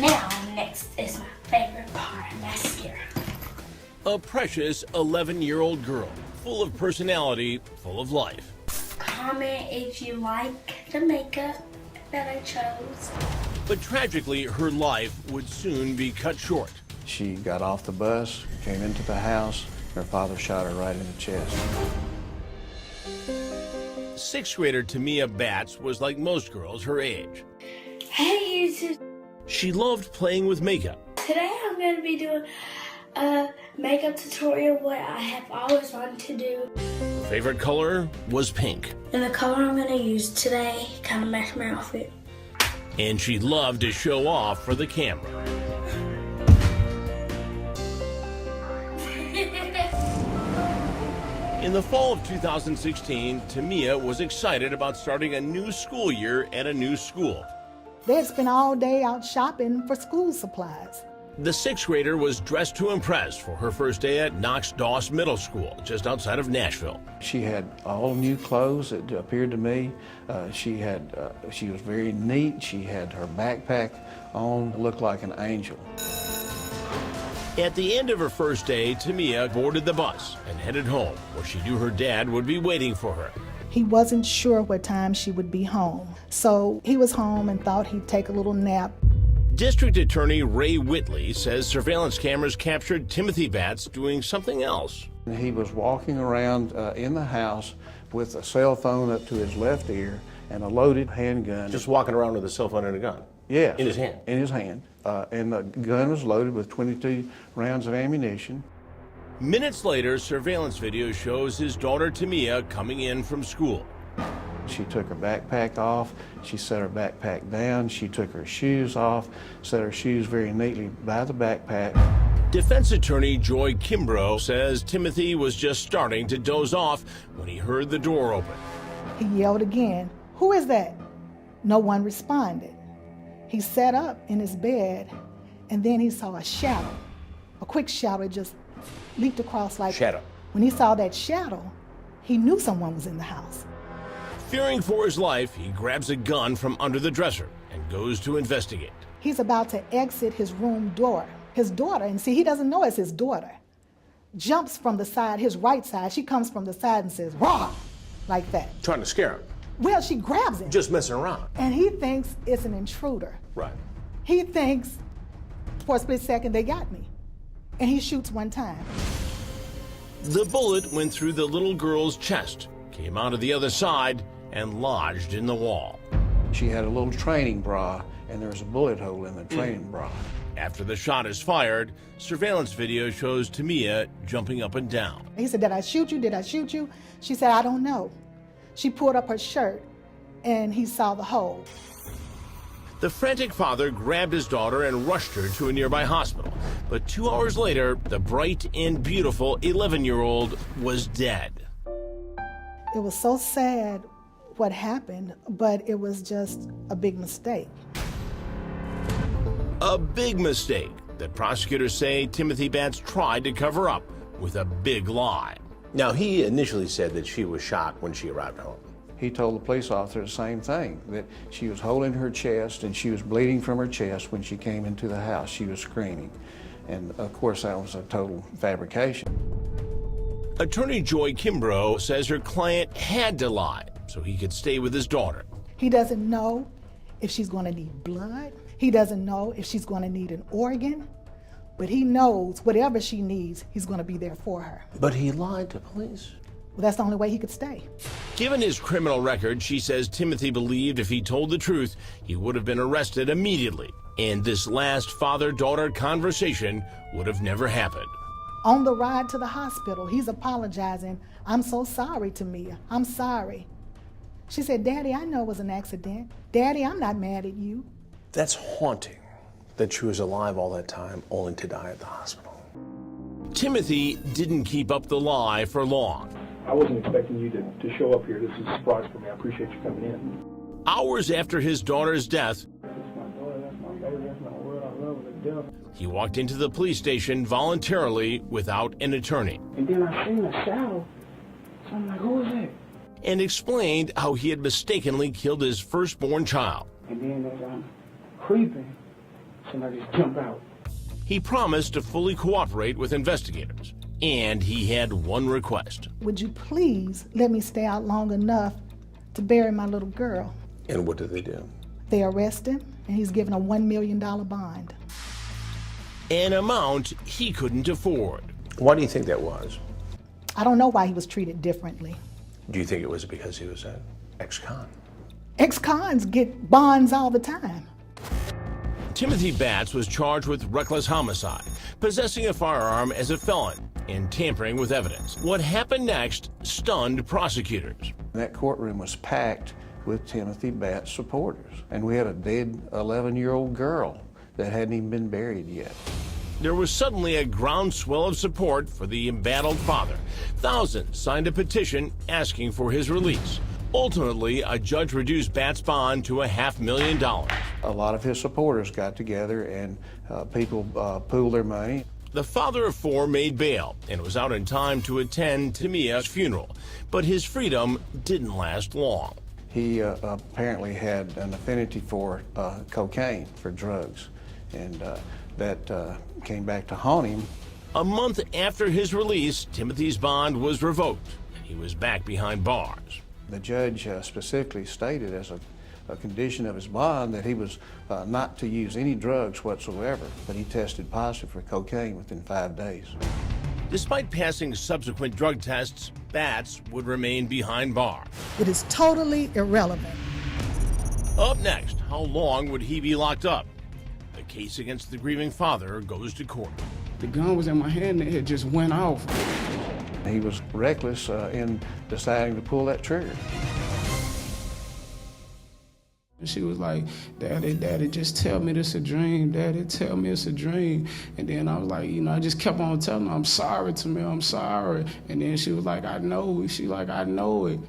Now, next is my favorite part, mascara. A precious 11-year-old girl, full of personality, full of life. Comment if you like the makeup that I chose. But tragically, her life would soon be cut short. She got off the bus, came into the house, her father shot her right in the chest. Sixth grader Tamia Batts was like most girls her age. Hey YouTube. She loved playing with makeup. Today I'm going to be doing a makeup tutorial, what I have always wanted to do. Her favorite color was pink. And the color I'm going to use today kind of matched my outfit. And she loved to show off for the camera. In the fall of 2016, Tamia was excited about starting a new school year at a new school. They'd spend all day out shopping for school supplies. The sixth grader was dressed to impress for her first day at Knox Doss Middle School, just outside of Nashville. She had all new clothes, it appeared to me. She was very neat. She had her backpack on, looked like an angel. At the end of her first day, Tamia boarded the bus and headed home, where she knew her dad would be waiting for her. He wasn't sure what time she would be home, so he was home and thought he'd take a little nap. District Attorney Ray Whitley says surveillance cameras captured Timothy Batts doing something else. He was walking around in the house with a cell phone up to his left ear and a loaded handgun. Just walking around with a cell phone and a gun? Yes. In his hand? In his hand. And the gun was loaded with 22 rounds of ammunition. Minutes later, surveillance video shows his daughter Tamia coming in from school. She took her backpack off, she set her backpack down, she took her shoes off, set her shoes very neatly by the backpack. Defense attorney Joy Kimbrough says Timothy was just starting to doze off when he heard the door open. He yelled again, "Who is that?" No one responded. He sat up in his bed, and then he saw a shadow. A quick shadow just leaped across like... Shadow. When he saw that shadow, he knew someone was in the house. Fearing for his life, he grabs a gun from under the dresser and goes to investigate. He's about to exit his room door. His daughter, and see, he doesn't know it's his daughter, jumps from the side, his right side. She comes from the side and says, "Rah!" like that. Trying to scare him? Well, she grabs him. Just messing around? And he thinks it's an intruder. Right. He thinks, for a split second, they got me. And he shoots one time. The bullet went through the little girl's chest, came out of the other side, and lodged in the wall. She had a little training bra, and there was a bullet hole in the training bra. After the shot is fired, surveillance video shows Tamia jumping up and down. He said, "Did I shoot you? Did I shoot you?" She said, "I don't know." She pulled up her shirt, and he saw the hole. The frantic father grabbed his daughter and rushed her to a nearby hospital. But 2 hours later, the bright and beautiful 11-year-old was dead. It was so sad what happened, but it was just a big mistake. A big mistake that prosecutors say Timothy Batts tried to cover up with a big lie. Now, he initially said that she was shot when she arrived home. He told the police officer the same thing, that she was holding her chest and she was bleeding from her chest when she came into the house. She was screaming. And of course, that was a total fabrication. Attorney Joy Kimbrough says her client had to lie so he could stay with his daughter. He doesn't know if she's going to need blood. He doesn't know if she's going to need an organ. But he knows whatever she needs, he's going to be there for her. But he lied to police. Well, that's the only way he could stay. Given his criminal record, she says Timothy believed if he told the truth, he would have been arrested immediately. And this last father-daughter conversation would have never happened. On the ride to the hospital, he's apologizing. "I'm so sorry, Tamia. I'm sorry." She said, "Daddy, I know it was an accident. Daddy, I'm not mad at you." That's haunting, that she was alive all that time only to die at the hospital. Timothy didn't keep up the lie for long. I wasn't expecting you to show up here. This is a surprise for me. I appreciate you coming in. Hours after his daughter's death, That's my daughter. That's my baby. That's my world. I love her to death. he walked into the police station voluntarily without an attorney And then I seen a shadow. So I'm like, who is that? and explained how he had mistakenly killed his firstborn child. And then as I'm creeping, Somebody just jump out. He promised to fully cooperate with investigators, and he had one request. Would you please let me stay out long enough to bury my little girl? And what did they do? They arrest him, and he's given a $1 million bond. An amount he couldn't afford. Why do you think that was? I don't know why he was treated differently. Do you think it was because he was an ex-con? Ex-cons get bonds all the time. Timothy Batts was charged with reckless homicide, possessing a firearm as a felon, and tampering with evidence. What happened next stunned prosecutors. That courtroom was packed with Timothy Batts supporters, and we had a dead 11-year-old girl that hadn't even been buried yet. There was suddenly a groundswell of support for the embattled father. Thousands signed a petition asking for his release. Ultimately, a judge reduced Batts' bond to $500,000. A lot of his supporters got together and people pooled their money. The father of four made bail and was out in time to attend Tamia's funeral, but his freedom didn't last long. He apparently had an affinity for cocaine, for drugs, and that came back to haunt him. A month after his release, Timothy's bond was revoked. He was back behind bars. The judge specifically stated as a condition of his bond that he was not to use any drugs whatsoever, but he tested positive for cocaine within 5 days. Despite passing subsequent drug tests, Batts would remain behind bars. It is totally irrelevant. Up next, how long would he be locked up? The case against the grieving father goes to court. The gun was in my hand and it just went off. He was reckless in deciding to pull that trigger. She was like, Daddy, just tell me this a dream. Daddy, tell me it's a dream. And then I was like, I just kept on telling her, I'm sorry, Tamil, I'm sorry. And then she was like, I know. She like, I know it.